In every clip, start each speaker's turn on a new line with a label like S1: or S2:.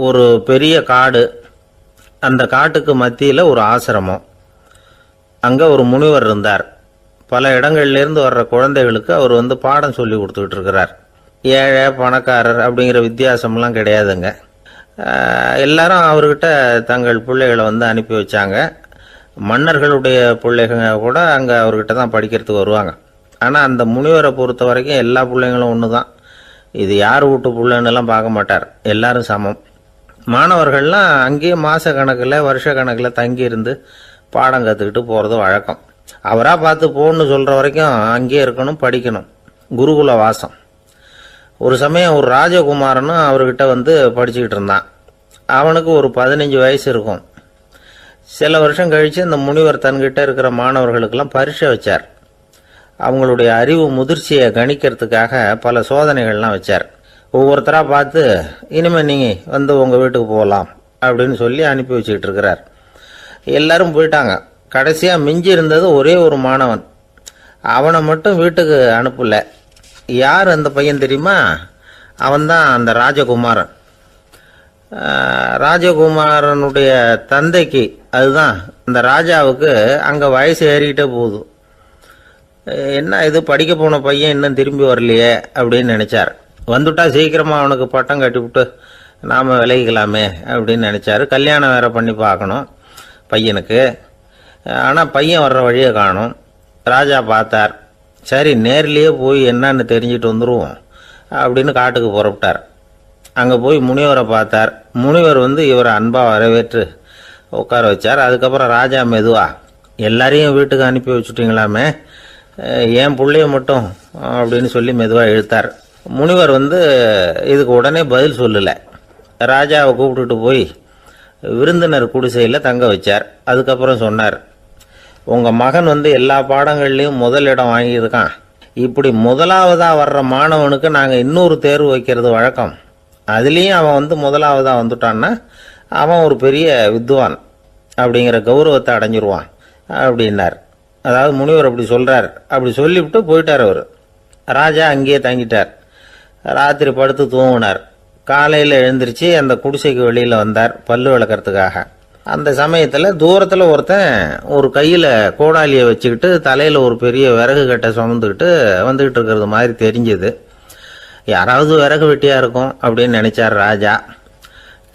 S1: ஒரு பெரிய காடு. அந்த காட்டுக்கு மத்தியில் ஒரு ஆசிரமம். அங்கே ஒரு முனிவர் இருந்தார். பல இடங்கள்லேருந்து வர்ற குழந்தைகளுக்கு அவர் பாடம் சொல்லி கொடுத்துக்கிட்டு இருக்கிறார். ஏழை பணக்காரர் அப்படிங்கிற வித்தியாசம்லாம் கிடையாதுங்க. எல்லாரும் அவர்கிட்ட தங்கள் பிள்ளைகளை அனுப்பி வச்சாங்க. மன்னர்களுடைய பிள்ளைங்க கூட அங்கே அவர்கிட்ட தான் படிக்கிறதுக்கு வருவாங்க. ஆனால் அந்த முனிவரை பொறுத்த வரைக்கும் எல்லா பிள்ளைங்களும் ஒன்று தான். இது யார் வீட்டு பிள்ளைன்னெல்லாம் பார்க்க மாட்டார், எல்லாரும் சமம். மாணவர்கள்லாம் அங்கேயே மாத கணக்கில் வருஷ கணக்கில் தங்கியிருந்து பாடம் கற்றுக்கிட்டு போகிறது வழக்கம். அவராக பார்த்து போன்னு சொல்கிற வரைக்கும் அங்கேயே இருக்கணும், படிக்கணும். குருகுல வாசம். ஒரு சமயம் ஒரு ராஜகுமாரனும் அவர்கிட்ட படிச்சுக்கிட்டு இருந்தான். அவனுக்கு ஒரு 15 வயசு இருக்கும். சில வருஷம் கழித்து அந்த முனிவர் தன்கிட்ட இருக்கிற மாணவர்களுக்கெல்லாம் பரீட்சை வச்சார். அவங்களுடைய அறிவு முதிர்ச்சியை கணிக்கிறதுக்காக பல சோதனைகள்லாம் வச்சார். ஒவ்வொருத்தராக பார்த்து இனிமேல் நீங்கள் உங்கள் வீட்டுக்கு போகலாம் அப்படின்னு சொல்லி அனுப்பி வச்சுக்கிட்டு இருக்கிறார். எல்லாரும் போயிட்டாங்க. கடைசியாக மிஞ்சி இருந்தது ஒரே ஒரு மாணவன். அவனை மட்டும் வீட்டுக்கு அனுப்பலை. யார் அந்த பையன் தெரியுமா? அவன்தான் அந்த ராஜகுமாரன். ராஜகுமாரனுடைய தந்தைக்கு, அதுதான் அந்த ராஜாவுக்கு, அங்கே வயசு ஏறிக்கிட்டே போகுது. என்ன இது, படிக்க போன பையன் இன்னும் திரும்பி வரலையே அப்படின்னு நினைச்சார். வந்துட்டா சீக்கிரமாக அவனுக்கு பட்டம் கட்டிவிட்டு நாம் விலகிக்கலாமே அப்படின்னு நினச்சாரு. கல்யாணம் வேற பண்ணி பார்க்கணும் பையனுக்கு. ஆனால் பையன் வர்ற வழியை காணும். ராஜா பார்த்தார். சரி, நேர்லேயே போய் என்னன்னு தெரிஞ்சுட்டு வந்துடுவோம் அப்படின்னு காட்டுக்கு புறப்பட்டார். அங்கே போய் முனிவரை பார்த்தார். முனிவர் இவரை அன்பாக வரவேற்று உட்கார வச்சார். அதுக்கப்புறம் ராஜா மெதுவா, எல்லாரையும் வீட்டுக்கு அனுப்பி வச்சுட்டிங்களாமே, ஏன் பிள்ளைய மட்டும் அப்படின்னு சொல்லி மெதுவாக இழுத்தார். முனிவர் இதுக்கு உடனே பதில் சொல்லலை. ராஜாவை கூப்பிட்டுட்டு போய் விருந்தினர் குடிசையில் தங்க வச்சார். அதுக்கப்புறம் சொன்னார், உங்கள் மகன் எல்லா பாடங்கள்லையும் முதல் இடம் வாங்கியிருக்கான். இப்படி முதலாவதாக வர்ற மாணவனுக்கு நாங்கள் இன்னொரு தேர்வு வைக்கிறது வழக்கம். அதுலேயும் அவன் முதலாவதாக வந்துட்டான்னா அவன் ஒரு பெரிய வித்வான் அப்படிங்கிற கௌரவத்தை அடைஞ்சிருவான் அப்படின்னார். அதாவது முனிவர் அப்படி சொல்கிறார். அப்படி சொல்லிவிட்டு போயிட்டார் அவர். ராஜா அங்கேயே தங்கிட்டார். ராத்திரி படுத்து தூங்கினார். காலையில் எழுந்திரிச்சு அந்த குடிசைக்கு வெளியில் வந்தார் பல்லு விளக்கிறதுக்காக. அந்த சமயத்தில் தூரத்தில் ஒருத்தன் ஒரு கையில் கோடாலியை வச்சுக்கிட்டு தலையில் ஒரு பெரிய விறகு கட்டை சுமந்துக்கிட்டு வந்துக்கிட்டு இருக்கிறது மாதிரி தெரிஞ்சுது. யாராவது விறகு வெட்டியாக இருக்கும் அப்படின்னு நினைச்சார் ராஜா.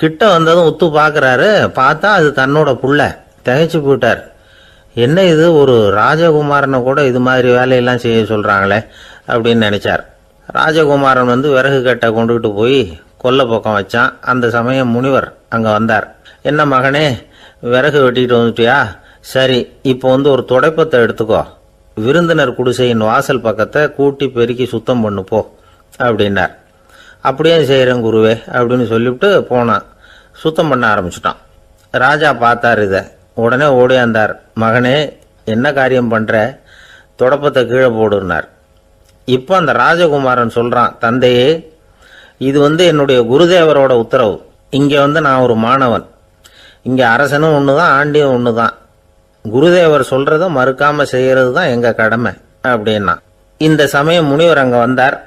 S1: கிட்ட வந்ததும் உத்து பார்க்குறாரு. பார்த்தா அது தன்னோட புள்ள. திகைச்சு போயிட்டார். என்ன இது, ஒரு ராஜகுமாரனை கூட இது மாதிரி வேலையெல்லாம் செய்ய சொல்கிறாங்களே அப்படின்னு நினைச்சார். ராஜகுமாரன் விறகு கட்டை கொண்டுகிட்டு போய் கொல்லை பக்கம் வச்சான். அந்த சமயம் முனிவர் அங்கே வந்தார். என்ன மகனே, விறகு வெட்டிட்டு வந்துட்டியா? சரி, இப்போ ஒரு துடைப்பத்தை எடுத்துக்கோ, விருந்தினர் குடிசையின் வாசல் பக்கத்தை கூட்டி பெருக்கி சுத்தம் பண்ணு போ அப்படின்னார். அப்படியே செய்கிறேன் குருவே அப்படின்னு சொல்லிவிட்டு போனான். சுத்தம் பண்ண ஆரம்பிச்சிட்டான். ராஜா பார்த்தார் இதை. உடனே ஓடியாந்தார். மகனே, என்ன காரியம் பண்ணுற? துடப்பத்தை கீழே போடுனார். இப்போ அந்த ராஜகுமாரன் சொல்கிறான், தந்தையே, இது என்னுடைய குருதேவரோட உத்தரவு. இங்கே நான் ஒரு மாணவன். இங்கே அரசனும் ஒன்று தான், ஆண்டியும் ஒன்று தான். குருதேவர் சொல்கிறத மறுக்காமல் செய்கிறது தான் எங்கள் கடமை அப்படின்னா. இந்த சமயம் முனிவர் அங்கே வந்தார்.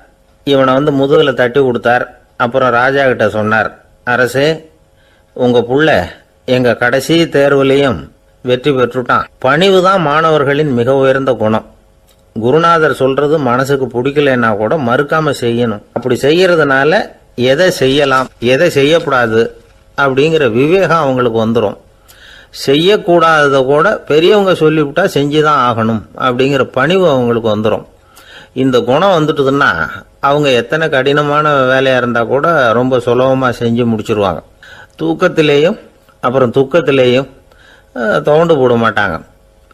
S1: இவனை முதுகில் தட்டி கொடுத்தார். அப்புறம் ராஜா கிட்ட சொன்னார், அரசே, உங்கள் புள்ள எங்கள் கடைசி தேர்வுலையும் வெற்றி பெற்றுட்டான். பணிவு தான் மாணவர்களின் மிக உயர்ந்த குணம். குருநாதர் சொல்றது மனசுக்கு பிடிக்கலன்னா கூட மறுக்காம செய்யணும். அப்படி செய்யறதுனால எதை செய்யலாம் எதை செய்யக்கூடாது அப்படிங்கிற விவேகம் அவங்களுக்கு வந்துடும். செய்யக்கூடாததை கூட பெரியவங்க சொல்லிவிட்டா செஞ்சுதான் ஆகணும் அப்படிங்கிற பணிவு அவங்களுக்கு வந்துடும். இந்த குணம் வந்துட்டுதுன்னா அவங்க எத்தனை கடினமான வேலையா இருந்தா கூட ரொம்ப சுலபமா செஞ்சு முடிச்சிருவாங்க. தூக்கத்திலேயும் அப்புறம் துக்கத்திலேயும் தோண்டு போட மாட்டாங்க.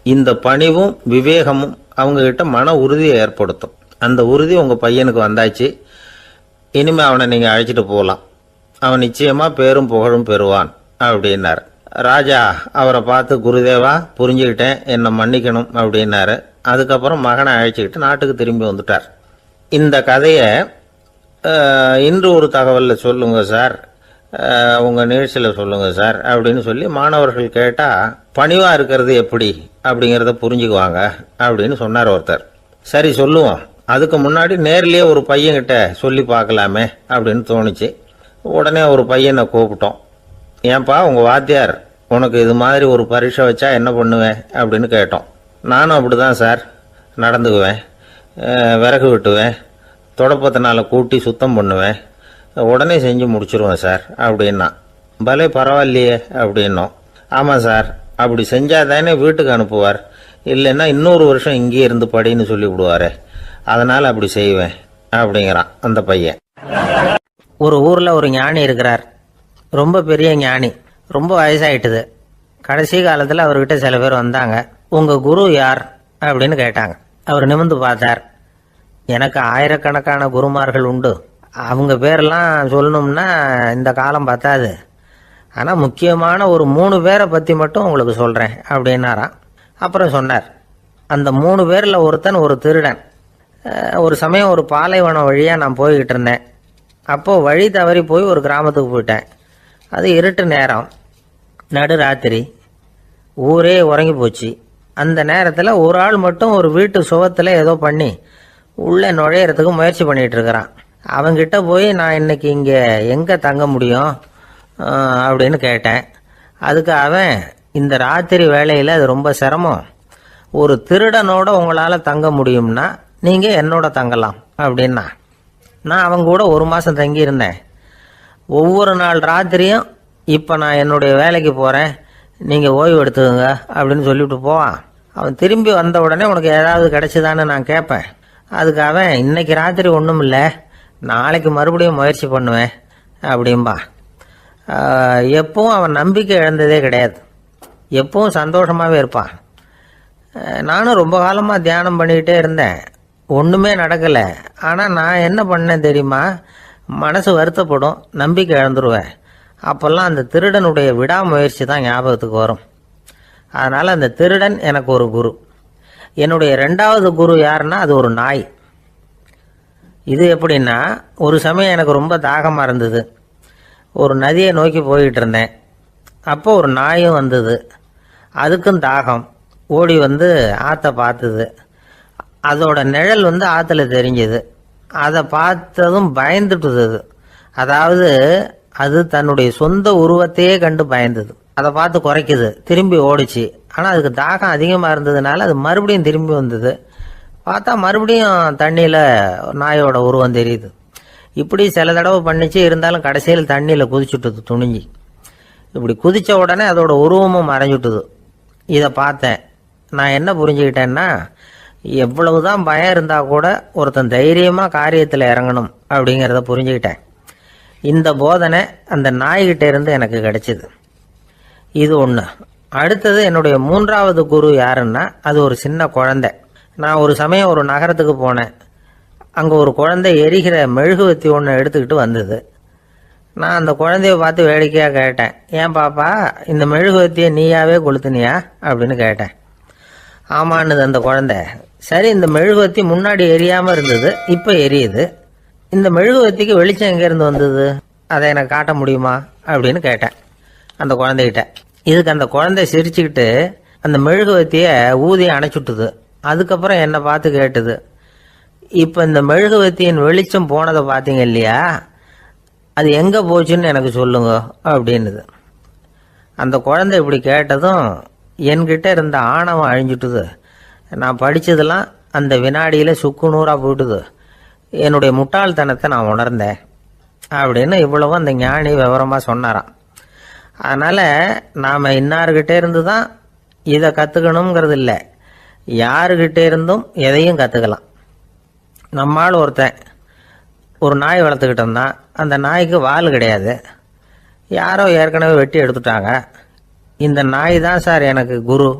S1: இந்த பணிவும் விவேகமும் அவங்க கிட்ட மன உறுதியை ஏற்படுத்தும். அந்த உறுதி உங்க பையனுக்கு வந்தாச்சு. இனிமே அவனை நீங்க அழைச்சிட்டு போகலாம். அவன் நிச்சயமா பேரும் புகழும் பெறுவான் அப்படின்னாரு. ராஜா அவரை பார்த்து, குருதேவா, புரிஞ்சுக்கிட்டேன், என்னை மன்னிக்கணும் அப்படின்னாரு. அதுக்கப்புறம் மகனை அழைச்சிக்கிட்டு நாட்டுக்கு திரும்பி வந்துட்டார். இந்த கதையை இன்று ஒரு தகவலில் சொல்லுங்க சார், உங்கள் நிகழ்ச்சியில் சொல்லுங்க சார் அப்படின்னு சொல்லி மாணவர்கள் கேட்டால் பணிவாக இருக்கிறது எப்படி அப்படிங்கிறத புரிஞ்சுக்குவாங்க அப்படின்னு சொன்னார் ஒருத்தர். சரி சொல்லுவோம், அதுக்கு முன்னாடி நேர்லேயே ஒரு பையன்கிட்ட சொல்லி பார்க்கலாமே அப்படின்னு தோணுச்சு. உடனே ஒரு பையனை கூப்பிட்டோம். ஏன்பா உங்கள் வாத்தியார் உனக்கு இது மாதிரி ஒரு பரீட்சை வச்சா என்ன பண்ணுவேன் அப்படின்னு கேட்டோம். நானும் அப்படி தான் சார் நடந்துக்குவேன், விறகு வெட்டுவேன், தொடப்பத்தினால கூட்டி சுத்தம் பண்ணுவேன், உடனே செஞ்சு முடிச்சிருவேன் சார் அப்படின்னா. பலே பரவாயில்லையே அப்படின்னோம். ஆமாம் சார், அப்படி செஞ்சால் தானே வீட்டுக்கு அனுப்புவார், இல்லைன்னா இன்னொரு வருஷம் இங்கேயே இருந்து படின்னு சொல்லி விடுவார், அதனால் அப்படி செய்வேன் அப்படிங்கிறான் அந்த பையன். ஒரு ஊரில் ஒரு ஞானி இருக்கிறார், ரொம்ப பெரிய ஞானி, ரொம்ப வயசாயிட்டுது. கடைசி காலத்தில் அவர்கிட்ட சில பேர் வந்தாங்க. உங்கள் குரு யார் அப்படின்னு கேட்டாங்க. அவர் நிமிர்ந்து பார்த்தார். எனக்கு ஆயிரக்கணக்கான குருமார்கள் உண்டு, அவங்க பேரெல்லாம் சொல்லணும்னா இந்த காலம் பத்தாது, ஆனால் முக்கியமான ஒரு 3 பேரை பற்றி மட்டும் உங்களுக்கு சொல்கிறேன் அப்படின்னாராம். அப்புறம் சொன்னார், அந்த 3 பேரில் ஒருத்தன் ஒரு திருடன். ஒரு சமயம் ஒரு பாலைவனம் வழியாக நான் போய்கிட்டு இருந்தேன். அப்போது வழி தவறி போய் ஒரு கிராமத்துக்கு போயிட்டேன். அது இருட்டு நேரம், நடு ராத்திரி, ஊரே உறங்கி போச்சு. அந்த நேரத்தில் ஒரு ஆள் மட்டும் ஒரு வீட்டு சுவத்தில் ஏதோ பண்ணி உள்ளே நுழையிறதுக்கு முயற்சி பண்ணிகிட்டு இருக்கிறான். அவங்கிட்ட போய் நான் இன்னைக்கு இங்கே எங்கே தங்க முடியும் அப்படின்னு கேட்டேன். அதுக்கு அவன், இந்த ராத்திரி வேளையில் அது ரொம்ப சிரமம், ஒரு திருடனோட உங்களால் தங்க முடியும்னா நீங்கள் என்னோட தங்கலாம் அப்படின்னா. நான் அவங்க கூட 1 மாதம் தங்கியிருந்தேன். ஒவ்வொரு நாள் ராத்திரியும் இப்போ நான் என்னுடைய வேலைக்கு போகிறேன், நீங்கள் ஓய்வு எடுத்துக்கோங்க அப்படின்னு சொல்லிவிட்டு போவான். அவன் திரும்பி வந்த உடனே உனக்கு ஏதாவது கிடைச்சிதான்னு நான் கேட்பேன். அதுக்கு அவன், இன்னைக்கு ராத்திரி ஒன்றும் இல்லை, நாளைக்கு மறுபடியும் முயற்சி பண்ணுவேன் அப்படின்பா. எப்பவும் அவன் நம்பிக்கை இழந்ததே கிடையாது, எப்பவும் சந்தோஷமாகவே இருப்பான். நானும் ரொம்ப காலமாக தியானம் பண்ணிக்கிட்டே இருந்தேன், ஒன்றுமே நடக்கலை. ஆனால் நான் என்ன பண்ணேன் தெரியுமா, மனசு வருத்தப்படும், நம்பிக்கை இழந்துருவேன். அப்போல்லாம் அந்த திருடனுடைய விடாமுயற்சி தான் ஞாபகத்துக்கு வரும். அதனால் அந்த திருடன் எனக்கு ஒரு குரு. என்னுடைய 2வது குரு யாருன்னா அது ஒரு நாய். இது எப்படின்னா, ஒரு சமயம் எனக்கு ரொம்ப தாகமாக இருந்தது. ஒரு நதியை நோக்கி போய்கிட்டு இருந்தேன். அப்போ ஒரு நாயும் வந்தது, அதுக்கும் தாகம். ஓடி வந்து ஆற்றை பார்த்தது. அதோட நிழல் வந்து ஆற்றுல தெரிஞ்சது. அதை பார்த்ததும் பயந்துட்டுது. அதாவது அது தன்னுடைய சொந்த உருவத்தையே கண்டு பயந்தது. அதை பார்த்து குறைக்குது, திரும்பி ஓடிச்சு. ஆனால் அதுக்கு தாகம் அதிகமாக இருந்ததுனால அது மறுபடியும் திரும்பி வந்தது. பார்த்தா மறுபடியும் தண்ணியில் நாயோட உருவம் தெரியுது. இப்படி சில தடவை பண்ணிச்சு. இருந்தாலும் கடைசியில் தண்ணியில் குதிச்சுட்டுது துணிஞ்சி. இப்படி குதித்த உடனே அதோட உருவமும் மறைஞ்சுட்டுது. இதை பார்த்தேன். நான் என்ன புரிஞ்சுக்கிட்டேன்னா, எவ்வளவுதான் பயம் இருந்தால் கூட ஒருத்தன் தைரியமாக காரியத்தில் இறங்கணும் அப்படிங்கிறத புரிஞ்சுக்கிட்டேன். இந்த போதனை அந்த நாய்கிட்ட இருந்து எனக்கு கிடைச்சிது. இது ஒன்று. அடுத்தது என்னுடைய 3வது குரு யாருன்னா அது ஒரு சின்ன குழந்தை. நான் ஒரு சமயம் ஒரு நகரத்துக்கு போனேன். அங்கே ஒரு குழந்தை எரிகிற மெழுகுவத்தி ஒன்று எடுத்துக்கிட்டு வந்தது. நான் அந்த குழந்தைய பார்த்து வேடிக்கையாக கேட்டேன், ஏன் பாப்பா இந்த மெழுகுவத்தியை நீயாவே கொளுத்துனியா அப்படின்னு கேட்டேன். ஆமான்னுது அந்த குழந்தை. சரி, இந்த மெழுகுவத்தி முன்னாடி எரியாமல் இருந்தது, இப்போ எரியுது. இந்த மெழுகுவத்திக்கு வெளிச்சம் எங்கேருந்து வந்தது, அதை எனக்கு காட்ட முடியுமா அப்படின்னு கேட்டேன் அந்த குழந்தைகிட்ட. இதுக்கு அந்த குழந்தை சிரிச்சுக்கிட்டு அந்த மெழுகுவத்தியை ஊதி அணைச்சுட்டுது. அதுக்கப்புறம் என்னை பார்த்து கேட்டுது, இப்போ இந்த மெழுகுவத்தியின் வெளிச்சம் போனதை பார்த்தீங்க இல்லையா, அது எங்கே போச்சுன்னு எனக்கு சொல்லுங்க அப்படின்னுது. அந்த குழந்தை இப்படி கேட்டதும் என்கிட்ட இருந்த ஆணவம் அழிஞ்சுட்டுது. நான் படித்ததெல்லாம் அந்த வினாடியில் சுக்கு நூறாக போயிட்டுது. என்னுடைய முட்டாள்தனத்தை நான் உணர்ந்தேன் அப்படின்னு இவ்வளவும் அந்த ஞானி விவரமாக சொன்னாராம். அதனால் நாம் இன்னார்கிட்டே இருந்து தான் இதை கற்றுக்கணுங்கிறது இல்லை, யாருக்கிட்டே இருந்தும் எதையும் கற்றுக்கலாம். நம்மால் ஒருத்தன் ஒரு நாய் வளர்த்துக்கிட்டோம்னா அந்த நாய்க்கு வால் கிடையாது, யாரோ ஏற்கனவே வெட்டி எடுத்துட்டாங்க. இந்த நாய் தான் சார் எனக்கு குரு,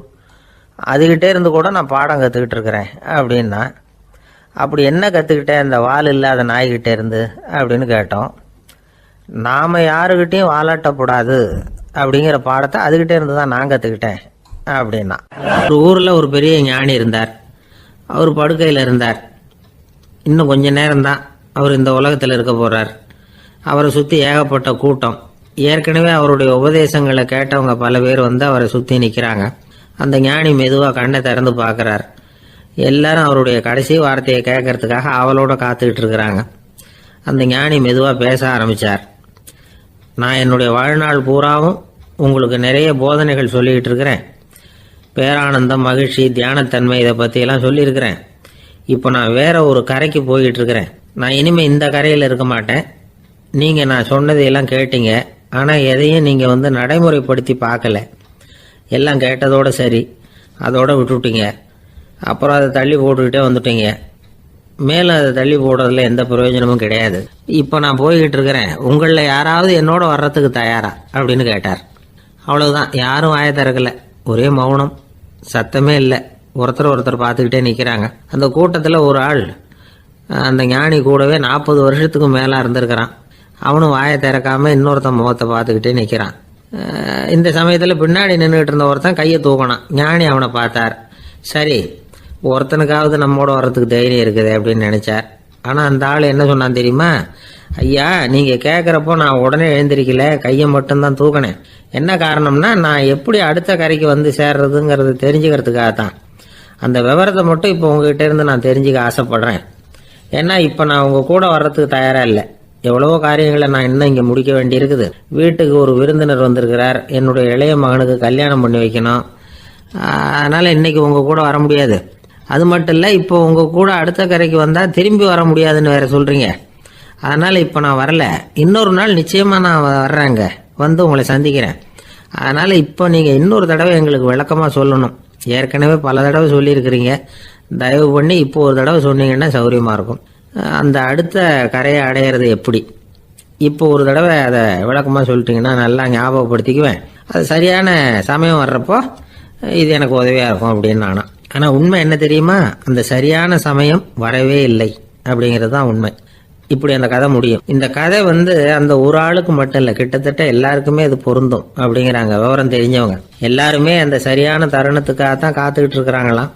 S1: அதுகிட்டே இருந்து கூட நான் பாடம் கற்றுக்கிட்டு இருக்கிறேன் அப்படின்னா. அப்படி என்ன கற்றுக்கிட்டேன் இந்த வால் இல்லாத நாய்கிட்டே இருந்து அப்படின்னு கேட்டோம். நாம் யாருக்கிட்டையும் வாலாட்டக்கூடாது அப்படிங்கிற பாடத்தை அதுகிட்டே இருந்து தான் நான் கற்றுக்கிட்டேன் அப்படின்னா. ஒரு ஊரில் ஒரு பெரிய ஞானி இருந்தார். அவர் படுக்கையில் இருந்தார். இன்னும் கொஞ்ச நேரம்தான் அவர் இந்த உலகத்தில் இருக்க போகிறார். அவரை சுற்றி ஏகப்பட்ட கூட்டம். ஏற்கனவே அவருடைய உபதேசங்களை கேட்டவங்க பல பேர் வந்து அவரை சுற்றி நிற்கிறாங்க. அந்த ஞானி மெதுவாக கண்ணை திறந்து பார்க்குறார். எல்லாரும் அவருடைய கடைசி வார்த்தையை கேட்கறதுக்காக அவளோட காத்துக்கிட்டு இருக்கிறாங்க. அந்த ஞானி மெதுவாக பேச ஆரம்பித்தார். நான் என்னுடைய வாழ்நாள் பூராவும் உங்களுக்கு நிறைய போதனைகள் சொல்லிக்கிட்டு இருக்கிறேன். பேரானந்தம், மகிழ்ச்சி, தியானத்தன்மை இதை பற்றியெல்லாம் சொல்லியிருக்கிறேன். இப்போ நான் வேற ஒரு கரைக்கு போய்கிட்டு இருக்கிறேன். நான் இனிமேல் இந்த கரையில் இருக்க மாட்டேன். நீங்கள் நான் சொன்னதையெல்லாம் கேட்டீங்க, ஆனால் எதையும் நீங்கள் நடைமுறைப்படுத்தி பார்க்கல. எல்லாம் கேட்டதோடு சரி, அதோட விட்டுவிட்டீங்க. அப்புறம் அதை தள்ளி போட்டுக்கிட்டே வந்துட்டீங்க. மேலும் அதை தள்ளி போடுறதுல எந்த பிரயோஜனமும் கிடையாது. இப்போ நான் போய்கிட்டு இருக்கிறேன். உங்களில் யாராவது என்னோட வர்றதுக்கு தயாரா அப்படின்னு கேட்டார். அவ்வளவுதான். யாரும் வாய திறக்கல. ஒரே மௌனம், சத்தமே இல்லை. ஒருத்தர் பார்த்துக்கிட்டே நிற்கிறாங்க. அந்த கூட்டத்தில் ஒரு ஆள் அந்த ஞானி கூடவே 40 வருஷத்துக்கு மேலே இருந்திருக்கிறான். அவனும் வாயை திறக்காம இன்னொருத்தன் முகத்தை பார்த்துக்கிட்டே நிற்கிறான். இந்த சமயத்தில் பின்னாடி நின்றுட்டு இருந்த ஒருத்தன் கையை தூக்கினான். ஞானி அவனை பார்த்தார். சரி, ஒருத்தனுக்காவது நம்மோட வர்றதுக்கு தைரியம் இருக்குது அப்படின்னு நினைச்சார். ஆனால் அந்த ஆள் என்ன சொன்னான் தெரியுமா? ஐயா, நீங்கள் கேட்குறப்போ நான் உடனே எழுந்திருக்கல, கையை மட்டும்தான் தூக்கினேன். என்ன காரணம்னா, நான் எப்படி அடுத்த கரைக்கு வந்து சேர்றதுங்கிறது தெரிஞ்சுக்கிறதுக்காக தான். அந்த விவரத்தை மட்டும் இப்போ உங்ககிட்ட இருந்து நான் தெரிஞ்சுக்க ஆசைப்படுறேன். ஏன்னா இப்போ நான் உங்கள் கூட வர்றதுக்கு தயாராக இல்லை. எவ்வளவோ காரியங்களை நான் இன்னும் இங்கே முடிக்க வேண்டியிருக்குது. வீட்டுக்கு ஒரு விருந்தினர் வந்திருக்கிறார். என்னுடைய இளைய மகனுக்கு கல்யாணம் பண்ணி வைக்கணும். அதனால் இன்னைக்கு உங்கள் கூட வர முடியாது. அது மட்டும் இல்லை, இப்போ உங்கள் கூட அடுத்த கரைக்கு வந்தால் திரும்பி வர முடியாதுன்னு வேற சொல்கிறீங்க. அதனால் இப்போ நான் வரல. இன்னொரு நாள் நிச்சயமாக நான் வர்றேங்க, வந்து உங்களை சந்திக்கிறேன். அதனால் இப்போ நீங்கள் இன்னொரு தடவை எங்களுக்கு விளக்கமாக சொல்லணும். ஏற்கனவே பல தடவை சொல்லியிருக்கிறீங்க. தயவு பண்ணி இப்போ ஒரு தடவை சொன்னீங்கன்னா சௌகரியமாக இருக்கும். அந்த அடுத்த கரையை அடையிறது எப்படி? இப்போ ஒரு தடவை அதை விளக்கமாக சொல்லிட்டீங்கன்னா நல்லா ஞாபகப்படுத்திக்குவேன். அது சரியான சமயம் வர்றப்போ இது எனக்கு உதவியாக இருக்கும் அப்படின்னு நானா. ஆனால் உண்மை என்ன தெரியுமா? அந்த சரியான சமயம் வரவே இல்லை அப்படிங்கிறது தான் உண்மை. இப்படி அந்த கதை முடியும். இந்த கதை அந்த ஒரு ஆளுக்கு மட்டும் இல்லை, கிட்டத்தட்ட எல்லாருக்குமே அது பொருந்தும் அப்படிங்கிறாங்க விவரம் தெரிஞ்சவங்க. எல்லாருமே அந்த சரியான தருணத்துக்காக தான் காத்துக்கிட்டு இருக்கிறாங்களாம்.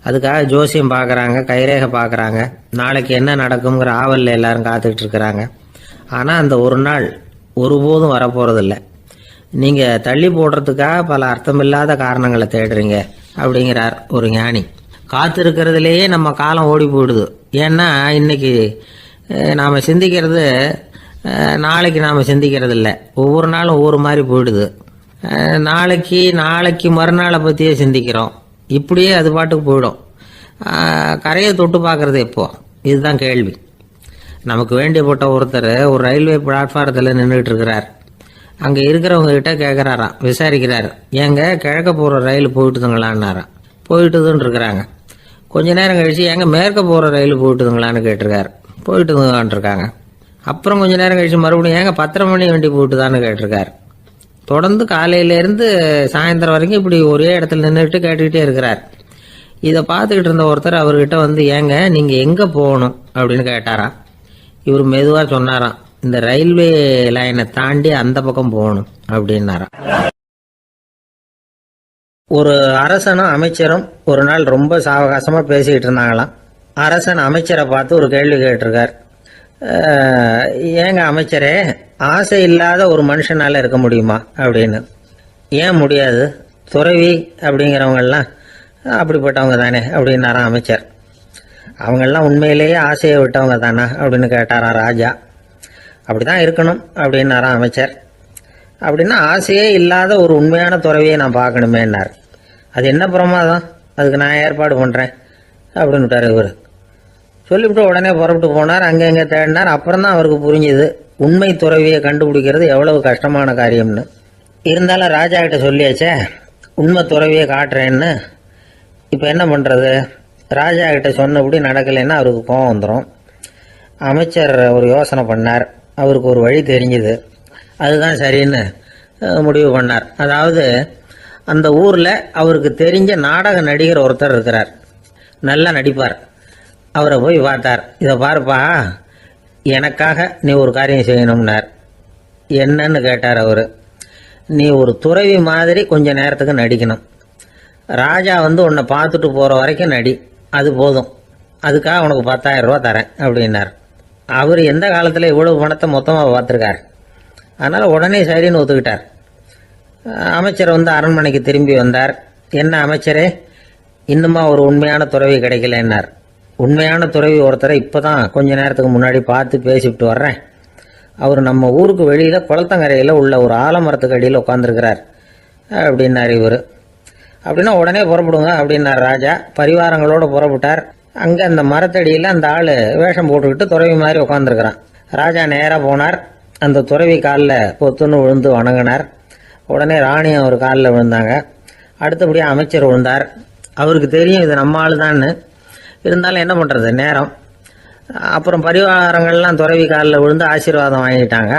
S1: அதுக்காக ஜோசியம் பார்க்குறாங்க, கைரேகை பார்க்குறாங்க. நாளைக்கு என்ன நடக்குங்கிற ஆவலில் எல்லாரும் காத்துக்கிட்டு இருக்கிறாங்க. ஆனால் அந்த ஒரு நாள் ஒருபோதும் வரப்போகிறதில்ல. நீங்கள் தள்ளி போடுறதுக்காக பல அர்த்தமில்லாத காரணங்களை தேடுறீங்க அப்படிங்கிறார் ஒரு ஞானி. காத்திருக்கிறதுலேயே நம்ம காலம் ஓடி போயிடுது. ஏன்னா இன்னைக்கு நாம் சிந்திக்கிறது நாளைக்கு நாம் சிந்திக்கிறது இல்லை. ஒவ்வொரு நாளும் ஒவ்வொரு மாதிரி போயிடுது. நாளைக்கு மறுநாளை பற்றியே சிந்திக்கிறோம். இப்படியே அது பாட்டுக்கு போயிடும். கரையை தொட்டு பார்க்குறது எப்போ? இதுதான் கேள்வி. நமக்கு வேண்டியப்பட்ட ஒருத்தர் ஒரு ரயில்வே பிளாட்ஃபாரத்தில் நின்றுட்டு இருக்கிறார். அங்கே இருக்கிறவங்க கிட்ட கேட்குறாராம், விசாரிக்கிறார். ஏங்க கிழக்க போகிற ரயில் போயிட்டுதுங்களான்னாராம். போயிட்டுதுன்னு இருக்கிறாங்க. கொஞ்ச நேரம் கழிச்சு ஏங்க மேற்க போகிற ரயில் போயிட்டுதுங்களான்னு கேட்டிருக்காரு. போயிட்டுதுங்களான் இருக்காங்க. அப்புறம் கொஞ்ச நேரம் கழிச்சு மறுபடியும் ஏங்க 10:30 மணி வண்டி போயிட்டுதான்னு கேட்டிருக்காரு. தொடர்ந்து காலையிலேருந்து சாயந்தரம் வரைக்கும் இப்படி ஒரே இடத்துல நின்றுட்டு கேட்டுக்கிட்டே இருக்கிறார். இதை பார்த்துக்கிட்டு இருந்த ஒருத்தர் அவர்கிட்ட ஏங்க நீங்கள் எங்கே போகணும் அப்படின்னு கேட்டாராம். இவர் மெதுவாக சொன்னாராம், இந்த ரயில்வே லைனை தாண்டி அந்த பக்கம் போகணும் அப்படின்னாராம். ஒரு அரசனும் அமைச்சரும் ஒரு நாள் ரொம்ப சாவகாசமாக பேசிக்கிட்டு இருந்தாங்களாம். அரசன் அமைச்சரை பார்த்து ஒரு கேள்வி கேட்டிருக்கார். ஏங்க அமைச்சரே, ஆசை இல்லாத ஒரு மனுஷனால இருக்க முடியுமா அப்படின்னு. ஏன் முடியாது? துறவி அப்படிங்கிறவங்கெல்லாம் அப்படிப்பட்டவங்க தானே அப்படின்னாராம் அமைச்சர். அவங்கெல்லாம் உண்மையிலேயே ஆசையை விட்டவங்க தானா அப்படின்னு கேட்டாராம் ராஜா. அப்படிதான் இருக்கணும் அப்படின்னாராம் அமைச்சர். அப்படின்னா ஆசையே இல்லாத ஒரு உண்மையான துறவியை நான் பார்க்கணுமேன்னார். அது என்ன பிரமாதம், அதுக்கு நான் ஏற்பாடு பண்ணுறேன் அப்படின்னு விட்டார் இவர். சொல்லிவிட்டு உடனே புறப்பட்டு போனார். அங்கே எங்கே தேடினார். அப்புறம் தான் அவருக்கு புரிஞ்சுது உண்மை துறவியை கண்டுபிடிக்கிறது எவ்வளவு கஷ்டமான காரியம்னு. இருந்தாலும் ராஜா கிட்ட சொல்லியாச்சே, உண்மை துறவியை காட்டுறேன்னு. இப்போ என்ன பண்ணுறது? ராஜா கிட்ட சொன்னபடி நடக்கலைன்னா அவருக்கு கோபம் வந்துடும். அமைச்சர் ஒரு யோசனை பண்ணார். அவருக்கு ஒரு வழி தெரிஞ்சுது. அதுதான் சரின்னு முடிவு பண்ணார். அதாவது அந்த ஊரில் அவருக்கு தெரிஞ்ச நாடக நடிகர் ஒருத்தர் இருக்கிறார், நல்லா நடிப்பார். அவரை போய் பார்த்தார். இதை பாருப்பா, எனக்காக நீ ஒரு காரியம் செய்யணும்னார். என்னன்னு கேட்டார் அவர். நீ ஒரு துறவி மாதிரி கொஞ்ச நேரத்துக்கு நடிக்கணும். ராஜா உன்னை பார்த்துட்டு போகிற வரைக்கும் நடி, அது போதும். அதுக்காக உனக்கு 10,000 ரூபா தரேன் அப்படின்னார். அவர் எந்த காலத்தில் இவ்வளவு பணத்தை மொத்தமாக பார்த்துருக்கார். அதனால் உடனே சரின்னு ஒத்துக்கிட்டார். அமைச்சர் அரண்மனைக்கு திரும்பி வந்தார். என்ன அமைச்சரே, இன்னுமா ஒரு உண்மையான துறவி கிடைக்கலன்னார். உண்மையான துறவி ஒருத்தரை இப்போ தான் கொஞ்ச நேரத்துக்கு முன்னாடி பார்த்து பேசிவிட்டு வர்றேன். அவர் நம்ம ஊருக்கு வெளியில் குளத்தங்கரையில் உள்ள ஒரு ஆலமரத்துக்கு அடியில் உட்காந்துருக்கிறார் அப்படின்னார் இவர். அப்படின்னா உடனே புறப்படுங்க அப்படின்னார் ராஜா. பரிவாரங்களோடு புறப்பட்டார். அங்கே அந்த மரத்தடியில் அந்த ஆள் வேஷம் போட்டுக்கிட்டு துறவி மாதிரி உட்காந்துருக்கிறான். ராஜா நேராக போனார். அந்த துறவி காலில் பொத்துன்னு விழுந்து வணங்கினார். உடனே ராணி அவர் காலில் விழுந்தாங்க. அடுத்தபடியாக அமைச்சர் விழுந்தார். அவருக்கு தெரியும் இது நம்ம ஆள் தான்னு. இருந்தாலும் என்ன பண்ணுறது, நேரம். அப்புறம் பரிவாரங்கள்லாம் துறவி காலில் விழுந்து ஆசீர்வாதம் வாங்கிட்டாங்க.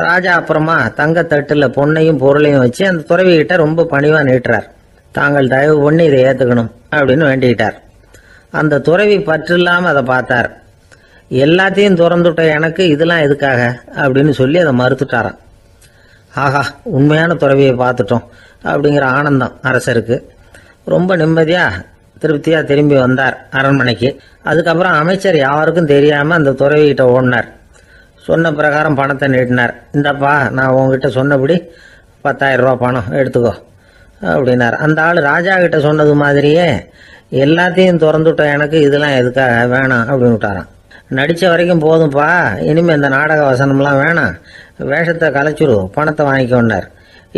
S1: ராஜா அப்புறமா தங்கத்தட்டில் பொண்ணையும் பொருளையும் வச்சு அந்த துறவிகிட்ட ரொம்ப பணிவாக நீட்டுறார். தாங்கள் தயவு பண்ணி இதை ஏற்றுக்கணும் அப்படின்னு வேண்டிக்கிட்டார். அந்த துறவி பற்று இல்லாமல் அதை பார்த்தார். எல்லாத்தையும் திறந்துட்ட எனக்கு இதெல்லாம் எதுக்காக அப்படின்னு சொல்லி அதை மறுத்துட்டாராம். ஆஹா, உண்மையான துறவியை பார்த்துட்டோம் அப்படிங்கிற ஆனந்தம் அரசருக்கு. ரொம்ப நிம்மதியாக திருப்தியாக திரும்பி வந்தார் அரண்மனைக்கு. அதுக்கப்புறம் அமைச்சர் யாருக்கும் தெரியாமல் அந்த துறவிகிட்ட ஓடினார். சொன்ன பிரகாரம் பணத்தை நீட்டினார். இந்தப்பா, நான் உங்ககிட்ட சொன்னபடி 10,000 ரூபா பணம் எடுத்துக்கோ அப்படின்னார். அந்த ஆள் ராஜா கிட்ட சொன்னது மாதிரியே எல்லாத்தையும் திறந்துவிட்ட எனக்கு இதெல்லாம் எதுக்காக வேணாம் அப்படின்னு விட்டாரான். நடித்த வரைக்கும் போதும்ப்பா, இனிமேல் இந்த நாடக வசனம்லாம் வேணாம், வேஷத்தை கலைச்சிரு, பணத்தை வாங்கிக்கோன்னார்.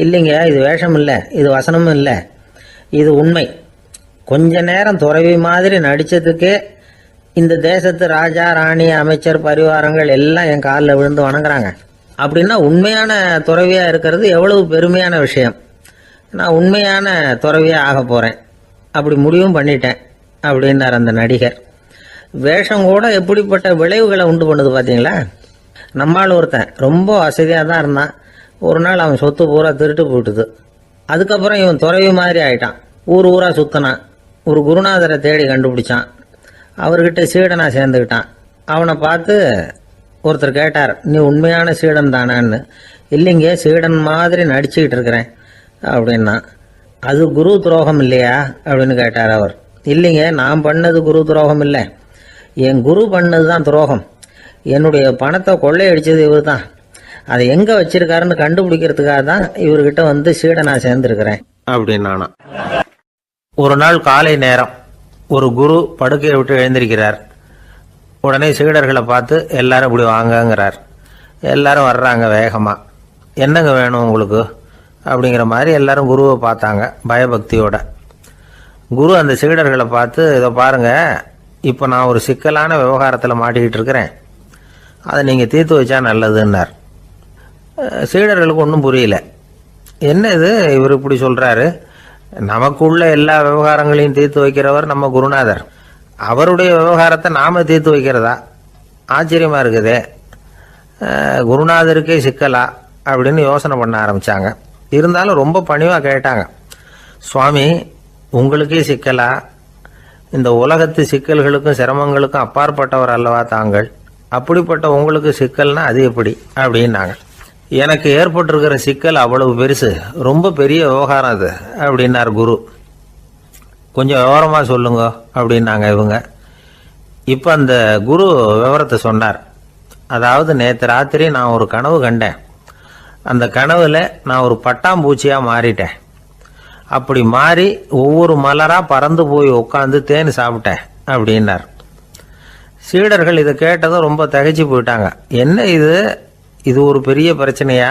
S1: இல்லைங்க, இது வேஷம் இல்லை, இது வசனமும் இல்லை, இது உண்மை. கொஞ்ச நேரம் துறவி மாதிரி நடித்ததுக்கே இந்த தேசத்து ராஜா, ராணி, அமைச்சர், பரிவாரங்கள் எல்லாம் என் காலில் விழுந்து வணங்குறாங்க. அப்படின்னா உண்மையான துறவியாக இருக்கிறது எவ்வளவு பெருமையான விஷயம். நான் உண்மையான துறவியாக ஆக போகிறேன், அப்படி முடிவும் பண்ணிட்டேன் அப்படின்னார் அந்த நடிகர். வேஷம் கூட எப்படிப்பட்ட விளைவுகளை உண்டு பண்ணுது பார்த்தீங்களா. நம்மால் ஒருத்தன் ரொம்ப வசதியாக தான் இருந்தான். ஒரு நாள் அவன் சொத்து பூரா திருட்டு போயிட்டுது. அதுக்கப்புறம் இவன் துறவி மாதிரி ஆயிட்டான். ஊர் ஊராக சுற்றினான். ஒரு குருநாதரை தேடி கண்டுபிடிச்சான். அவர்கிட்ட சீடனா சேர்ந்துக்கிட்டான். அவனை பார்த்து ஒருத்தர் கேட்டார், நீ உண்மையான சீடன் தானான்னு. இல்லைங்க, சீடன் மாதிரி நடிச்சுக்கிட்டு இருக்கிறேன் அப்படின்னா. அது குரு துரோகம் இல்லையா அப்படின்னு கேட்டார் அவர். இல்லைங்க, நான் பண்ணது குரு துரோகம் இல்லை, என் குரு பண்ணது தான் துரோகம். என்னுடைய பணத்தை கொள்ளையடிச்சது இவர் தான். அதை எங்கே வச்சிருக்காருன்னு கண்டுபிடிக்கிறதுக்காக தான் இவர்கிட்ட வந்து சீடனா சேர்ந்துருக்கிறேன் அப்படின்னானா. ஒரு நாள் காலை நேரம் ஒரு குரு படுக்கையை விட்டு எழுந்திருக்கிறார். உடனே சீடர்களை பார்த்து எல்லாரும் இப்படி வாங்கங்கிறார். எல்லாரும் வர்றாங்க வேகமாக. என்னங்க வேணும் உங்களுக்கு அப்படிங்கிற மாதிரி எல்லாரும் குருவை பார்த்தாங்க பயபக்தியோட. குரு அந்த சீடர்களை பார்த்து, இதை பாருங்கள், இப்போ நான் ஒரு சிக்கலான விவகாரத்தில் மாட்டிக்கிட்டு இருக்கிறேன், அதை நீங்கள் தீர்த்து வச்சா நல்லதுன்னார். சீடர்களுக்கு ஒன்றும் புரியல. என்ன இது இவர் இப்படி சொல்கிறாரு, நமக்குள்ள எல்லா விவகாரங்களையும் தீர்த்து வைக்கிறவர் நம்ம குருநாதர், அவருடைய விவகாரத்தை நாம் தீர்த்து வைக்கிறதா, ஆச்சரியமாக இருக்குதே, குருநாதருக்கே சிக்கலா அப்படின்னு யோசனை பண்ண ஆரம்பித்தாங்க. இருந்தாலும் ரொம்ப பணிவாக கேட்டாங்க, சுவாமி உங்களுக்கே சிக்கலா, இந்த உலகத்து சிக்கல்களுக்கும் சிரமங்களுக்கும் அப்பாற்பட்டவர் அல்லவா தாங்கள், அப்படிப்பட்ட உங்களுக்கு சிக்கல்னா அது எப்படி அப்படின்னாங்க. எனக்கு ஏற்பட்டிருக்கிற சிக்கல் அவ்வளவு பெருசு, ரொம்ப பெரிய விவகாரம் அது அப்படின்னார் குரு. கொஞ்சம் விவரமாக சொல்லுங்க அப்படின்னாங்க இவங்க. இப்போ அந்த குரு விவரத்தை சொன்னார். அதாவது நேற்று ராத்திரி நான் ஒரு கனவு கண்டேன். அந்த கனவுல நான் ஒரு பட்டாம்பூச்சியாக மாறிட்டேன். அப்படி மாறி ஒவ்வொரு மலராக பறந்து போய் உட்காந்து தேன் சாப்பிட்டேன் அப்படின்னார். சீடர்கள் இதை கேட்டதும் ரொம்ப திகைச்சு போயிட்டாங்க. என்ன இது, இது ஒரு பெரிய பிரச்சனையா,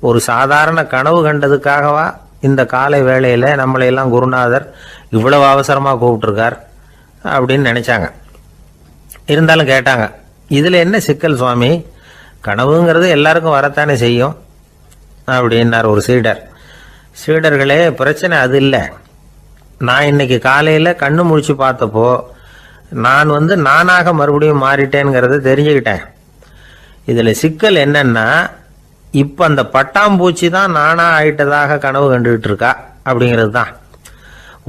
S1: ஒரு சாதாரண கனவு கண்டதுக்காகவா இந்த காலை வேளையில் நம்மளையெல்லாம் குருநாதர் இவ்வளவு அவசரமாக கூப்பிட்டுருக்கார் அப்படின்னு நினச்சாங்க. இருந்தாலும் கேட்டாங்க, இதில் என்ன சிக்கல் சுவாமி, கனவுங்கிறது எல்லாருக்கும் வரத்தானே செய்யும் அப்படின்னார் ஒரு சீடர். சீடர்களே, பிரச்சனை அது இல்லை. நான் இன்னைக்கு காலையில் கண்ணு முழிச்சு பார்த்தப்போ நான் நானாக மறுபடியும் மாறிட்டேங்கிறத தெரிஞ்சுக்கிட்டேன். இதில் சிக்கல் என்னன்னா, இப்போ அந்த பட்டாம்பூச்சி தான் நானா ஆயிட்டதாக கனவு கண்டுகிட்டு இருக்கா அப்படிங்கிறது தான்.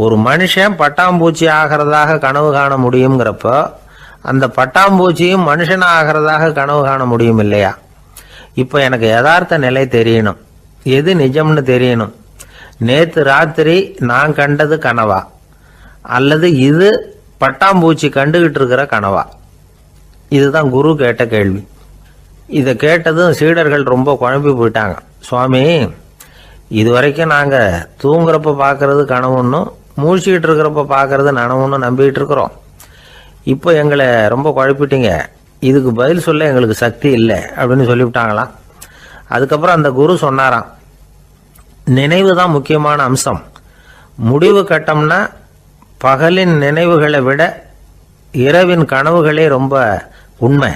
S1: ஒரு மனுஷன் பட்டாம்பூச்சி ஆகிறதாக கனவு காண முடியுங்கிறப்போ அந்த பட்டாம்பூச்சியும் மனுஷனா ஆகிறதாக கனவு காண முடியும் இல்லையா. இப்போ எனக்கு யதார்த்த நிலை தெரியணும், எது நிஜம்னு தெரியணும். நேற்று ராத்திரி நான் கண்டது கனவா, அல்லது இது பட்டாம்பூச்சி கண்டுகிட்டு இருக்கிற கனவா? இதுதான் குரு கேட்ட கேள்வி. இதை கேட்டதும் சீடர்கள் ரொம்ப குழம்பி போயிட்டாங்க. சுவாமி, இது வரைக்கும் நாங்கள் தூங்குறப்ப பார்க்கறது கனவுன்னும் மூழ்கிட்டு இருக்கிறப்ப பார்க்கறது நனவுன்னு நம்பிக்கிட்டு இருக்கிறோம். இப்போ எங்களை ரொம்ப குழப்பிட்டீங்க. இதுக்கு பதில் சொல்ல எங்களுக்கு சக்தி இல்லை அப்படின்னு சொல்லிவிட்டாங்களாம். அதுக்கப்புறம் அந்த குரு சொன்னாராம், நினைவு தான் முக்கியமான அம்சம். முடிவு கட்டம்னா பகலின் நினைவுகளை விட இரவின் கனவுகளே ரொம்ப உண்மை.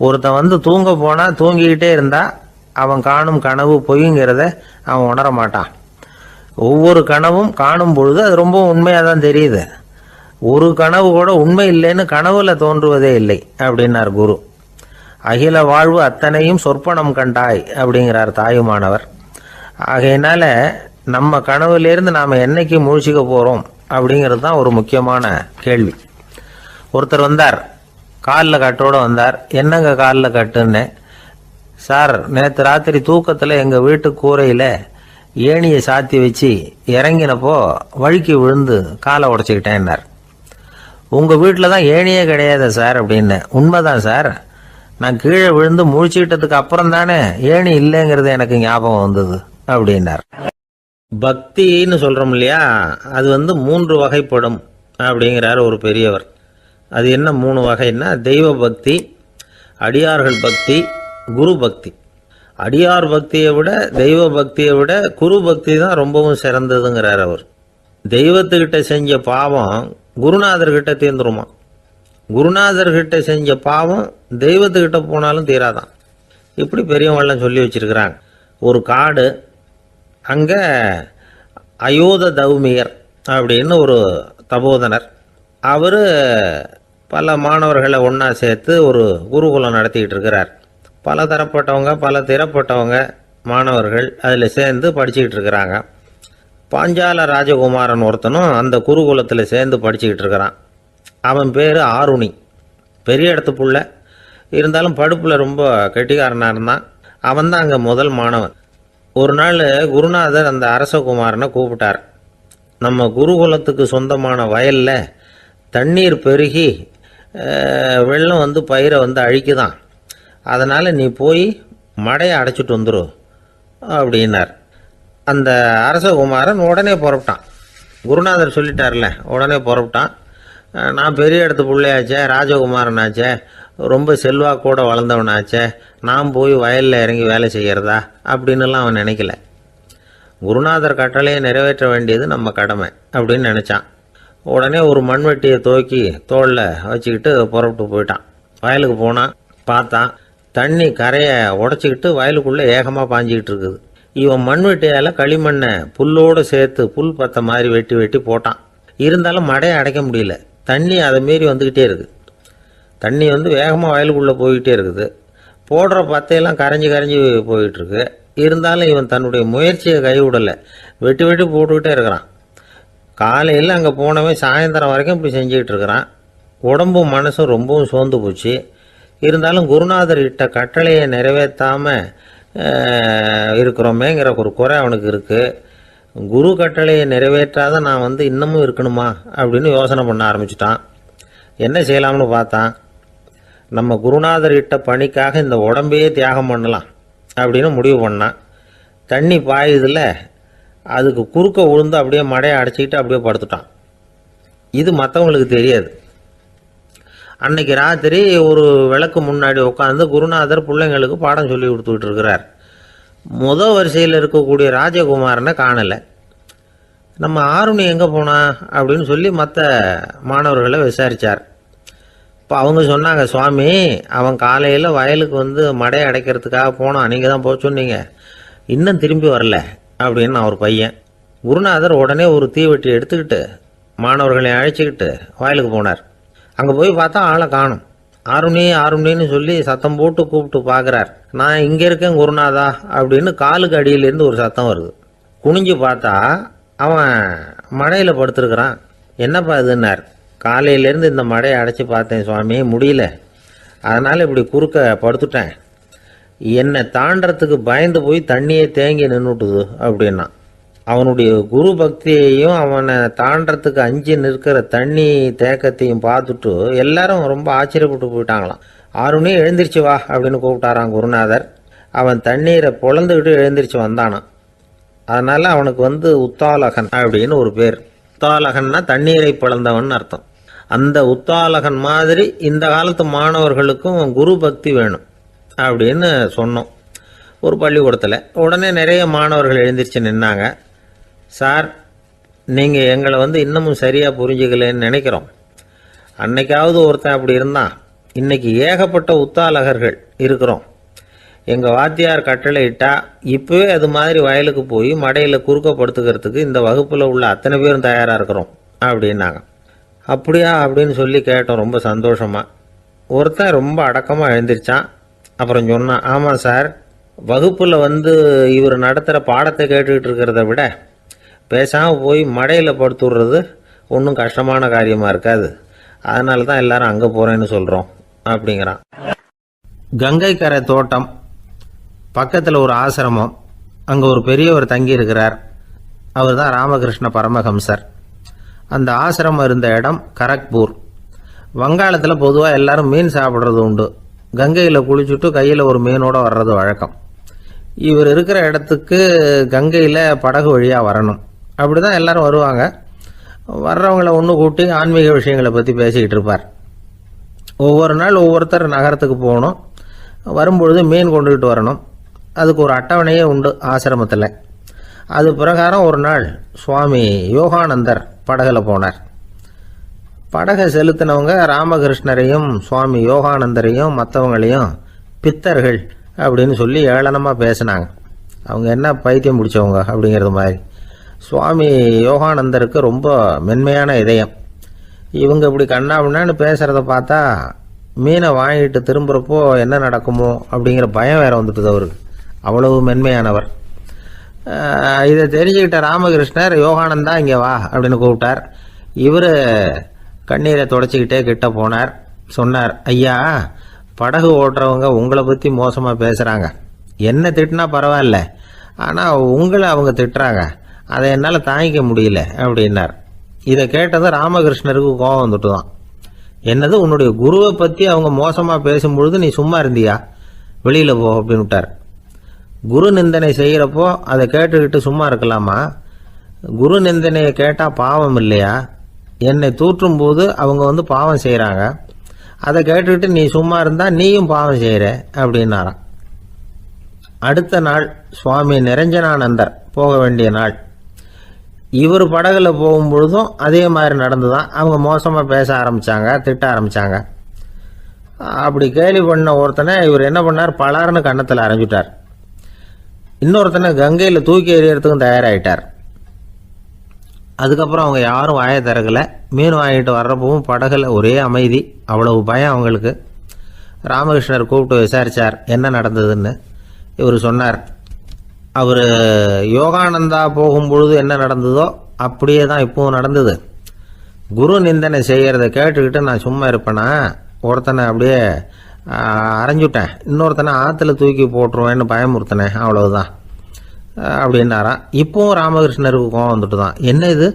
S1: ஒருத்தன் தூங்க போனால் தூங்கிக்கிட்டே இருந்தால் அவன் காணும் கனவு பொய்ங்கிறத அவன் உணர மாட்டான். ஒவ்வொரு கனவும் காணும் பொழுது அது ரொம்ப உண்மையாக தான் தெரியுது. ஒரு கனவு கூட உண்மை இல்லைன்னு கனவுல தோன்றுவதே இல்லை அப்படின்னார் குரு. அகில வாழ்வு அத்தனையும் சொற்பனம் கண்டாய் அப்படிங்கிறார் தாயுமானவர். ஆகையினால நம்ம கனவுலேருந்து நாம் என்னைக்கு முழிச்சிக்க போகிறோம் அப்படிங்கிறது தான் ஒரு முக்கியமான கேள்வி. ஒருத்தர் வந்தார், காலில் கட்டோடு வந்தார். என்னங்க காலில் கட்டுன்னு? சார், நேற்று ராத்திரி தூக்கத்தில் எங்கள் வீட்டு கூரையில் ஏணியை சாத்தி வச்சு இறங்கினப்போ வழுக்கி விழுந்து காலை உடச்சிக்கிட்டேன்னார். உங்கள் வீட்டில் தான் ஏணியே கிடையாது சார் அப்படின்னு. உண்மைதான் சார், நான் கீழே விழுந்து முழிச்சுக்கிட்டதுக்கு அப்புறம் தானே ஏணி இல்லைங்கிறது எனக்கு ஞாபகம் வந்தது அப்படின்னார். பக்தின்னு சொல்கிறோம் இல்லையா, அது 3 வகைப்படும் அப்படிங்கிறார் ஒரு பெரியவர். அது என்ன 3 வகைன்னா, தெய்வ பக்தி, அடியார்கள் பக்தி, குரு பக்தி. அடியார் பக்தியை விட தெய்வ பக்தியை விட குரு பக்தி தான் ரொம்பவும் சிறந்ததுங்கிறார் அவர். தெய்வத்துக்கிட்ட செஞ்ச பாவம் குருநாதர்கிட்ட தீர்ந்துருமா, குருநாதர்கிட்ட செஞ்ச பாவம் தெய்வத்துக்கிட்ட போனாலும் தீராதான். இப்படி பெரியவங்களாம் சொல்லி வச்சிருக்கிறாங்க. ஒரு காடு, அங்கே அயோத தௌமியர் அப்படின்னு ஒரு தபோதனர். அவர் பல மாணவர்களை ஒன்றா சேர்த்து ஒரு குருகுலம் நடத்திக்கிட்டு இருக்கிறார். பல தரப்பட்டவங்க பல திறப்பட்டவங்க மாணவர்கள் அதில் சேர்ந்து படிச்சுக்கிட்டு இருக்கிறாங்க. பாஞ்சால ராஜகுமாரன் ஒருத்தனும் அந்த குருகுலத்தில் சேர்ந்து படிச்சுக்கிட்டு இருக்கிறான். அவன் பேர் ஆருணி. பெரிய இடத்து புள்ள, இருந்தாலும் படுப்பில் ரொம்ப கெட்டிக்காரனாக இருந்தான். அவன் தான் அங்கே முதல் மாணவன். ஒரு நாள் குருநாதர் அந்த அரசகுமாரனை கூப்பிட்டார். நம்ம குருகுலத்துக்கு சொந்தமான வயலில் தண்ணீர் பெருகி வெள்ளம் பயிரை அழிக்குதான், அதனால் நீ போய் மடையை அடைச்சிட்டு வந்துரு அப்படின்னார். அந்த அரசகுமாரன் உடனே புறப்பட்டான். குருநாதர் சொல்லிட்டார்ல, உடனே புறப்பட்டான். நான் பெரிய இடத்து பிள்ளையாச்சே, ராஜகுமாரனாச்சே, ரொம்ப செல்வாக்கூட வளர்ந்தவனாச்சே, நான் போய் வயலில் இறங்கி வேலை செய்கிறதா அப்படின்னுலாம் அவன் நினைக்கல. குருநாதர் கட்டளையை நிறைவேற்ற வேண்டியது நம்ம கடமை அப்படின்னு நினச்சான். உடனே ஒரு மண்வெட்டியை துவக்கி தோளில் வச்சுக்கிட்டு புறப்பட்டு போயிட்டான். வயலுக்கு போனான். பார்த்தான், தண்ணி கரையை உடச்சிக்கிட்டு வயலுக்குள்ளே ஏகமாக பாஞ்சிக்கிட்டு இருக்குது. இவன் மண்வெட்டியால் களிமண்ணை புல்லோடு சேர்த்து புல் பத்த மாதிரி வெட்டி வெட்டி போட்டான். இருந்தாலும் மடையை அடைக்க முடியல. தண்ணி அதை மீறி வந்துக்கிட்டே இருக்குது. தண்ணி வேகமாக வயலுக்குள்ளே போய்கிட்டே இருக்குது. போடுற பத்தையெல்லாம் கரைஞ்சி கரைஞ்சி போயிட்டுருக்கு. இருந்தாலும் இவன் தன்னுடைய முயற்சியை கைவிடலை. வெட்டி வெட்டி போட்டுக்கிட்டே இருக்கிறான். காலையில் அங்கே போனவன் சாயந்தரம் வரைக்கும் இப்படி செஞ்சுக்கிட்டு இருக்கிறான். உடம்பும் மனசும் ரொம்பவும் சோர்ந்து போச்சு. இருந்தாலும் குருநாதர் இட்ட கட்டளையை நிறைவேற்றாமல் இருக்கிறோமேங்கிற ஒரு குறை அவனுக்கு இருக்குது. குரு கட்டளையை நிறைவேற்றாத நான் இன்னமும் இருக்கணுமா அப்படின்னு யோசனை பண்ண ஆரம்பிச்சிட்டான். என்ன செய்யலாம்னு பார்த்தான். நம்ம குருநாதர் இட்ட பணிக்காக இந்த உடம்பையே தியாகம் பண்ணலாம் அப்படின்னு முடிவு பண்ணான். தண்ணி பாயுதில்ல, அதுக்கு குறுக்க விழுந்து அப்படியே மடையை அடைச்சிக்கிட்டு அப்படியே படுத்துட்டான். இது மற்றவங்களுக்கு தெரியாது. அன்னைக்கு ராத்திரி ஒரு விளக்கு முன்னாடி உட்காந்து குருநாதர் பிள்ளைங்களுக்கு பாடம் சொல்லி கொடுத்துக்கிட்டு இருக்கிறார். வரிசையில் இருக்கக்கூடிய ராஜகுமாரனை காணலை. நம்ம ஆருணி எங்கே போனா அப்படின்னு சொல்லி மற்ற மாணவர்களை விசாரித்தார். இப்போ அவங்க சொன்னாங்க, சுவாமி, அவன் காலையில் வயலுக்கு மடையை அடைக்கிறதுக்காக போனான், நீங்கள் தான் போக சொன்னீங்க, இன்னும் திரும்பி வரல அப்படின்னு அவர் பையன். குருநாதர் உடனே ஒரு தீவெட்டி எடுத்துக்கிட்டு மாணவர்களை அழைச்சிக்கிட்டு வயலுக்கு போனார். அங்கே போய் பார்த்தா ஆளை காணும். ஆருணி ஆருணின்னு சொல்லி சத்தம் போட்டு கூப்பிட்டு பார்க்குறார். நான் இங்கே இருக்கேன் குருநாதா அப்படின்னு காலுக்கு அடியிலேருந்து ஒரு சத்தம் வருது. குனிஞ்சு பார்த்தா அவன் மடையில் படுத்துருக்கிறான். என்னப்பா இதுன்னார். காலையிலேருந்து இந்த மடையை அடைச்சி பார்த்தேன் சுவாமி, முடியல, அதனால் இப்படி குறுக்க படுத்துட்டேன். என்னை தாண்டறதுக்கு பயந்து போய் தண்ணியே தேங்கி நின்றுட்டுது அப்படின்னா. அவனுடைய குரு பக்தியையும் அவனை தாண்டறதுக்கு அஞ்சு நிற்கிற தண்ணி தேக்கத்தையும் பார்த்துட்டு எல்லாரும் ரொம்ப ஆச்சரியப்பட்டு போயிட்டாங்களாம். ஆருணி எழுந்திரிச்சு வா அப்படின்னு கூப்பிட்டாரான் குருநாதர். அவன் தண்ணீரை பொழந்துக்கிட்டு எழுந்திரிச்சு வந்தானான். அதனால் அவனுக்கு உத்தாலகன் அப்படின்னு ஒரு பேர். உத்தாலகன்னா தண்ணீரை பிளந்தவன் அர்த்தம். அந்த உத்தாலகன் மாதிரி இந்த காலத்து மாணவர்களுக்கும் குரு பக்தி வேணும் அப்படின்னு சொன்னோம் ஒரு பள்ளிக்கூடத்தில். உடனே நிறைய மாணவர்கள் எழுந்திரிச்சு நின்னாங்க. சார், நீங்கள் எங்களை இன்னமும் சரியாக புரிஞ்சுக்கலன்னு நினைக்கிறோம். அன்னைக்காவது ஒருத்தன் அப்படி இருந்தான், இன்னைக்கு ஏகப்பட்ட உத்தாலகர்கள் இருக்கிறோம். எங்கள் வாத்தியார் கட்டளை இட்டா இப்போவே அது மாதிரி வயலுக்கு போய் மடையில் குறுக்கப்படுத்துக்கிறதுக்கு இந்த வகுப்பில் உள்ள அத்தனை பேரும் தயாராக இருக்கிறோம் அப்படின்னாங்க. அப்படியா அப்படின்னு சொல்லி கேட்டோம் ரொம்ப சந்தோஷமாக. ஒருத்தன் ரொம்ப அடக்கமாக எழுந்திரிச்சான். அப்புறம் சொன்னான், ஆமாம் சார், வகுப்பில் இவர் நடத்துகிற பாடத்தை கேட்டுக்கிட்டு இருக்கிறத விட பேசாமல் போய் மடையில் படுத்துடுறது ஒன்றும் கஷ்டமான காரியமாக இருக்காது. அதனால தான் எல்லாரும் அங்கே போகிறேன்னு சொல்கிறோம் அப்படிங்கிறான். கங்கை கரை தோட்டம் பக்கத்தில் ஒரு ஆசிரமம், அங்கே ஒரு பெரியவர் தங்கி இருக்கிறார். அவர் தான் ராமகிருஷ்ண பரமஹம்சர். அந்த ஆசிரமம் இருந்த இடம் கரக்பூர். வங்காளத்தில் பொதுவாக எல்லாரும் மீன் சாப்பிட்றது உண்டு. கங்கையில் குளிச்சுட்டு கையில் ஒரு மீனோடு வர்றது வழக்கம். இவர் இருக்கிற இடத்துக்கு கங்கையில் படகு வழியாக வரணும். அப்படி தான் எல்லாரும் வருவாங்க. வர்றவங்கள ஒன்று கூட்டி ஆன்மீக விஷயங்களை பற்றி பேசிக்கிட்டு இருப்பார். ஒவ்வொரு நாள் ஒவ்வொருத்தர் நகரத்துக்கு போகணும். வரும்பொழுது மீன் கொண்டுகிட்டு வரணும். அதுக்கு ஒரு அட்டவணையே உண்டு ஆசிரமத்தில். அது பிரகாரம் ஒரு நாள் சுவாமி யோகானந்தர் படகில் போனார். படகை செலுத்தினவங்க ராமகிருஷ்ணரையும் சுவாமி யோகானந்தரையும் மற்றவங்களையும் பித்தர்கள் அப்படின்னு சொல்லி ஏளனமாக பேசினாங்க. அவங்க என்ன பைத்தியம் பிடிச்சவங்க அப்படிங்கிறது மாதிரி. சுவாமி யோகானந்தருக்கு ரொம்ப மென்மையான இதயம். இவங்க இப்படி கண்ணாபின்னான்னு பேசுகிறத பார்த்தா மீனை வாங்கிட்டு திரும்புகிறப்போ என்ன நடக்குமோ அப்படிங்கிற பயம் வேற வந்துட்டுது அவருக்கு. அவ்வளவு மென்மையானவர். இதை தெரிஞ்சுக்கிட்ட ராமகிருஷ்ணர், யோகானந்தா இங்கே வா அப்படின்னு கூப்பிட்டார். இவர் கண்ணீரை தொடச்சிக்கிட்டே கிட்ட போனார். சொன்னார், ஐயா, படகு ஓட்டுறவங்க உங்களை பற்றி மோசமாக பேசுகிறாங்க. என்ன திட்டினா பரவாயில்ல, ஆனால் உங்களை அவங்க திட்டுறாங்க. அதை என்னால் தாங்கிக்க முடியல அப்படின்னார். இதை கேட்டதும் ராமகிருஷ்ணருக்கு கோபம் வந்துட்டு தான். என்னது, உன்னுடைய குருவை பற்றி அவங்க மோசமாக பேசும்பொழுது நீ சும்மா இருந்தியா? வெளியில் போ அப்படின்னு விட்டார். குரு நிந்தனை செய்கிறப்போ அதை கேட்டுக்கிட்டு சும்மா இருக்கலாமா? குரு நிந்தனையை கேட்டால் பாவம் இல்லையா? என்னை தூற்றும் போது அவங்க பாவம் செய்கிறாங்க. அதை கேட்டுக்கிட்டு நீ சும்மா இருந்தால் நீயும் பாவம் செய்கிற அப்படின்னாராம். அடுத்த நாள் சுவாமி நிரஞ்சனானந்தர் போக வேண்டிய நாள். இவர் படகுல போகும்பொழுதும் அதே மாதிரி நடந்துதான். அவங்க மோசமாக பேச ஆரம்பித்தாங்க, திட்ட ஆரம்பித்தாங்க. அப்படி கேலி பண்ண ஒருத்தனை இவர் என்ன பண்ணார், பலார்னு கன்னத்தில் அரைஞ்சிட்டார். இன்னொருத்தனை கங்கையில் தூக்கி எறியறதுக்கும் தயாராகிட்டார். அதுக்கப்புறம் அவங்க யாரும் வாயை திறக்கலை. மீன் வாங்கிட்டு வர்றப்பவும் படகுல ஒரே அமைதி. அவ்வளவு பயம் அவங்களுக்கு. ராமகிருஷ்ணர் கூப்பிட்டு விசாரித்தார் என்ன நடந்ததுன்னு. இவர் சொன்னார், அவர் யோகானந்தா போகும்பொழுது என்ன நடந்ததோ அப்படியே தான் இப்பவும் நடந்தது. குரு நிந்தனை செய்கிறத கேட்டுக்கிட்டு நான் சும்மா இருப்பேனா? ஒருத்தனை அப்படியே அரைஞ்சுட்டேன், இன்னொருத்தனை ஆற்றுல தூக்கி போட்டுருவேன்னு பயமுறுத்தினேன், அவ்வளவுதான் அப்படின்னாராம். இப்போவும் ராமகிருஷ்ணருக்கு கோபம் வந்துட்டு தான். என்ன இது,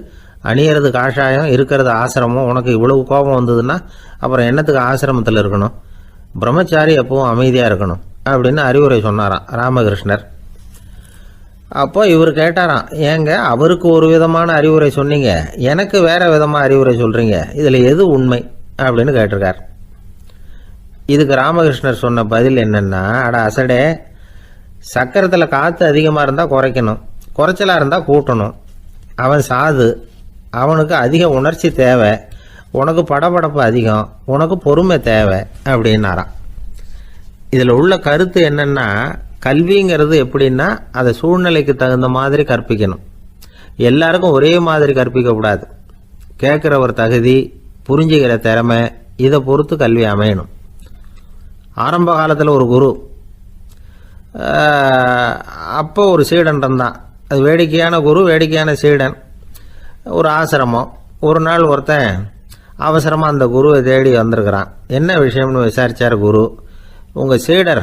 S1: அணியறது காஷாயம், இருக்கிறது ஆசிரமம், உனக்கு இவ்வளவு கோபம் வந்ததுன்னா அப்புறம் என்னத்துக்கு ஆசிரமத்தில் இருக்கணும்? பிரம்மச்சாரி எப்பவும் அமைதியாக இருக்கணும் அப்படின்னு அறிவுரை சொன்னாராம் ராமகிருஷ்ணர். அப்போ இவர் கேட்டாராம், ஏங்க அவருக்கு ஒரு விதமான அறிவுரை சொன்னீங்க, எனக்கு வேற விதமாக அறிவுரை சொல்கிறீங்க, இதில் எது உண்மை அப்படின்னு கேட்டிருக்கார். இதுக்கு ராமகிருஷ்ணர் சொன்ன பதில் என்னன்னா, அட அசடே, சக்கரத்தில் காற்று அதிகமாக இருந்தால் குறைக்கணும், குறைச்சலாக இருந்தால் கூட்டணும். அவன் சாது, அவனுக்கு அதிக உணர்ச்சி தேவை, உனக்கு படபடப்பு அதிகம், உனக்கு பொறுமை தேவை அப்படின்னாராம். இதில் உள்ள கருத்து என்னன்னா, கல்விங்கிறது எப்படின்னா அதை சூழ்நிலைக்கு தகுந்த மாதிரி கற்பிக்கணும். எல்லாருக்கும் ஒரே மாதிரி கற்பிக்கக்கூடாது. கேட்குறவர் தகுதி, புரிஞ்சுக்கிற திறமை, இதை பொறுத்து கல்வி அமையணும். ஆரம்ப காலத்தில் ஒரு குரு, அப்போ ஒரு சீடன் இருந்தான். அது வேடிக்கையான குரு, வேடிக்கையான சீடன். ஒரு ஆசிரமம். ஒரு நாள் ஒருத்தன் அவசரமாக அந்த குருவை தேடி வந்திருக்கிறான். என்ன விஷயம்னு விசாரித்தார் குரு. உங்கள் சீடர்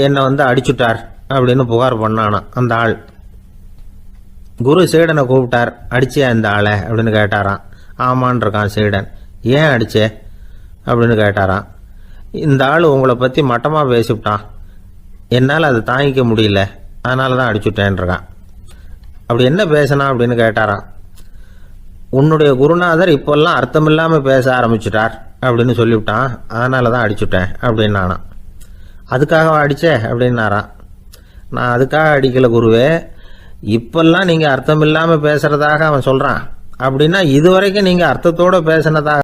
S1: என்னை அடிச்சுட்டார் அப்படின்னு புகார் பண்ணானா அந்த ஆள். குரு சீடனை கூப்பிட்டார். அடிச்சியா இந்த ஆளை அப்படின்னு கேட்டாராம். ஆமான் இருக்கான் சீடன். ஏன் அடிச்சே அப்படின்னு கேட்டாராம். இந்த ஆள் உங்களை பற்றி மட்டமாக பேசிவிட்டான், என்னால் அதை தாங்கிக்க முடியல, அதனால தான் அடிச்சுட்டேன் இருக்கான். அப்படி என்ன பேசினா அப்படின்னு கேட்டாராம். உன்னுடைய குருநாதர் இப்பெல்லாம் அர்த்தமில்லாமல் பேச ஆரம்பிச்சிட்டார் அப்படின்னு சொல்லிவிட்டான், அதனால தான் அடிச்சுட்டேன் அப்படின்னு நானான். அதுக்காக அடிச்சே அப்படின்னாரான். நான் அதுக்காக அடிக்கல குருவே, இப்பெல்லாம் நீங்கள் அர்த்தமில்லாமல் பேசுகிறதாக அவன் சொல்கிறான், அப்படின்னா இதுவரைக்கும் நீங்கள் அர்த்தத்தோடு பேசினதாக